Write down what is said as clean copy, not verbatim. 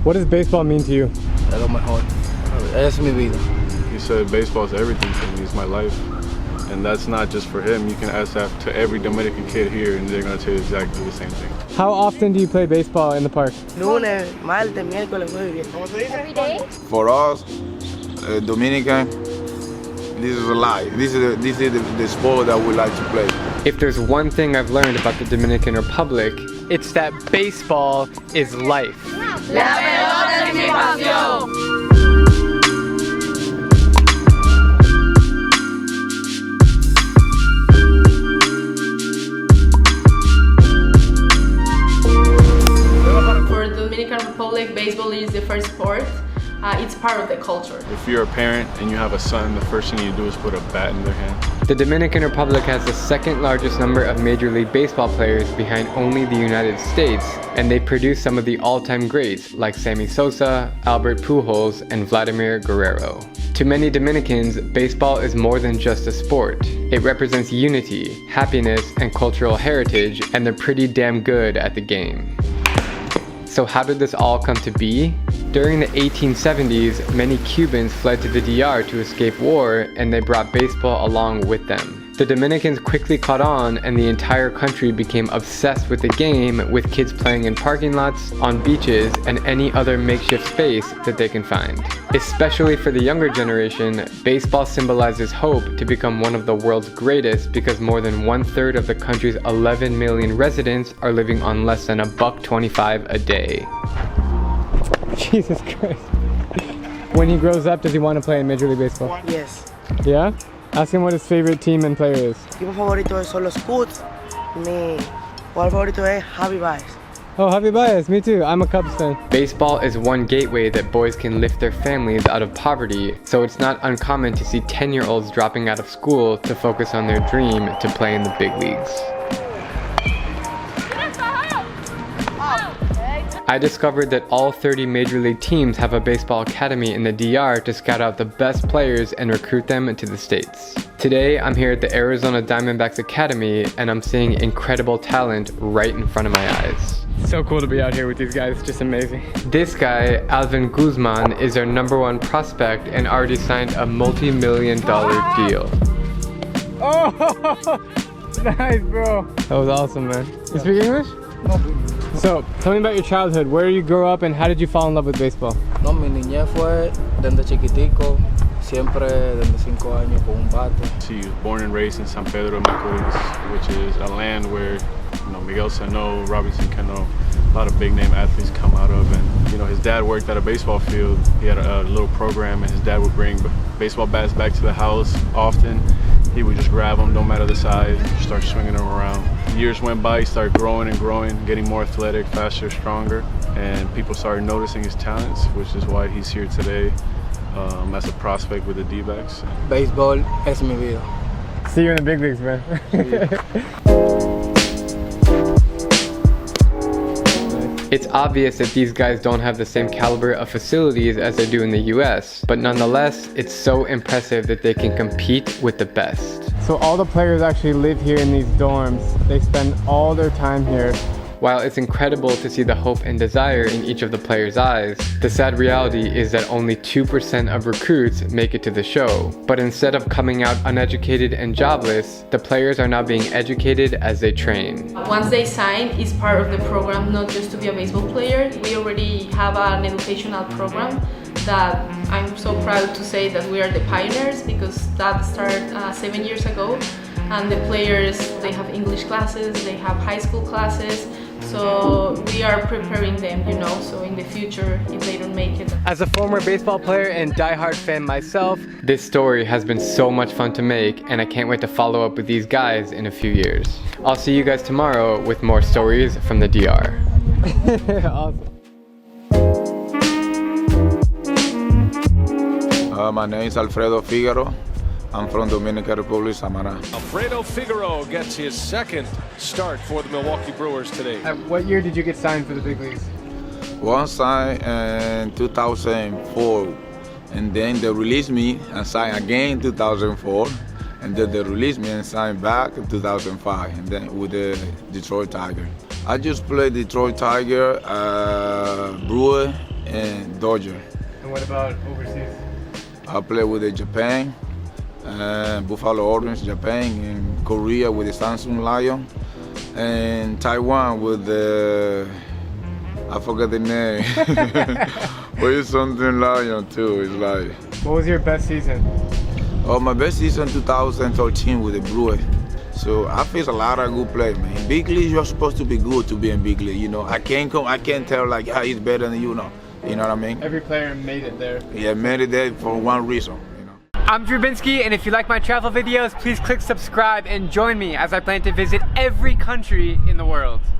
What does baseball mean to you? Es lo mejor. Es mi vida. He said baseball is everything to me. It's my life. And that's not just for him. You can ask that to every Dominican kid here and they're going to tell you exactly the same thing. How often do you play baseball in the park? Lunes, martes, miércoles, jueves. Every day? For us, Dominican, this is a life. This is the sport that we like to play. If there's one thing I've learned about the Dominican Republic, it's that baseball is life. La pelota es mi pasión. For the Dominican Republic, baseball is the first sport. It's part of the culture. If you're a parent and you have a son, the first thing you do is put a bat in their hand. The Dominican Republic has the second largest number of Major League Baseball players behind only the United States, and they produce some of the all-time greats like Sammy Sosa, Albert Pujols, and Vladimir Guerrero. To many Dominicans, baseball is more than just a sport. It represents unity, happiness, and cultural heritage, and they're pretty damn good at the game. So how did this all come to be? During the 1870s, many Cubans fled to the DR to escape war, and they brought baseball along with them. The Dominicans quickly caught on, and the entire country became obsessed with the game, with kids playing in parking lots, on beaches, and any other makeshift space that they can find. Especially for the younger generation, baseball symbolizes hope to become one of the world's greatest because more than 1/3 of the country's 11 million residents are living on less than $1.25 a day. Jesus Christ. When he grows up, does he want to play in Major League Baseball? Yes. Yeah? Ask him what his favorite team and player is. Mi equipo favorito son los Cubs. Mi jugador favorito es Javi Baez. Oh, Javi Baez, me too. I'm a Cubs fan. Baseball is one gateway that boys can lift their families out of poverty, so it's not uncommon to see 10-year-olds dropping out of school to focus on their dream to play in the big leagues. I discovered that all 30 Major League teams have a baseball academy in the DR to scout out the best players and recruit them to the States. Today, I'm here at the Arizona Diamondbacks Academy, and I'm seeing incredible talent right in front of my eyes. So cool to be out here with these guys, just amazing. This guy, Alvin Guzman, is our #1 prospect and already signed a multi-million-dollar deal. Oh, nice, bro. That was awesome, man. You speak English? No. So, tell me about your childhood. Where did you grow up and how did you fall in love with baseball? No, mi niñez fue desde chiquitico, siempre desde 5 años con un bate. He was born and raised in San Pedro Macorís, which is a land where Miguel Sano, Robinson Cano, a lot of big name athletes come out of. And his dad worked at a baseball field. He had a little program, and his dad would bring baseball bats back to the house often. He would just grab them, no matter the size, start swinging them around. Years went by, he started growing and growing, getting more athletic, faster, stronger, and people started noticing his talents, which is why he's here today as a prospect with the D-backs. Béisbol es mi vida. See you in the big leagues, man. It's obvious that these guys don't have the same caliber of facilities as they do in the US, but nonetheless, it's so impressive that they can compete with the best. So all the players actually live here in these dorms. They spend all their time here. While it's incredible to see the hope and desire in each of the players' eyes, the sad reality is that only 2% of recruits make it to the show. But instead of coming out uneducated and jobless, the players are now being educated as they train. Once they sign, it's part of the program, not just to be a baseball player. We already have an educational program that I'm so proud to say that we are the pioneers, because that started 7 years ago. And the players, they have English classes, they have high school classes. So we are preparing them, so in the future, if they don't make it. As a former baseball player and diehard fan myself, this story has been so much fun to make, and I can't wait to follow up with these guys in a few years. I'll see you guys tomorrow with more stories from the DR. Awesome. My name is Alfredo Figueroa. I'm from Dominican Republic, Samaná. Alfredo Figueroa gets his second start for the Milwaukee Brewers today. What year did you get signed for the big leagues? One signed in 2004, and then they released me and signed again in 2004, and then they released me and signed back in 2005, and then with the Detroit Tigers. I just played Detroit Tiger, Brewer, and Dodger. And what about overseas? I played with the Japan, Buffalo Orange, Japan, and Korea with the Samsung Lion, and Taiwan with the, I forgot the name, but it's something Lion too. It's like. What was your best season? Oh, my best season 2013 with the Brewers. So I faced a lot of good players, man. In big league, you're supposed to be good to be in big league. You know, I can't tell like how he's better than you know. You know what I mean? Every player made it there. Yeah, made it there for one reason. You know. I'm Drew Binsky, and if you like my travel videos, please click subscribe and join me as I plan to visit every country in the world.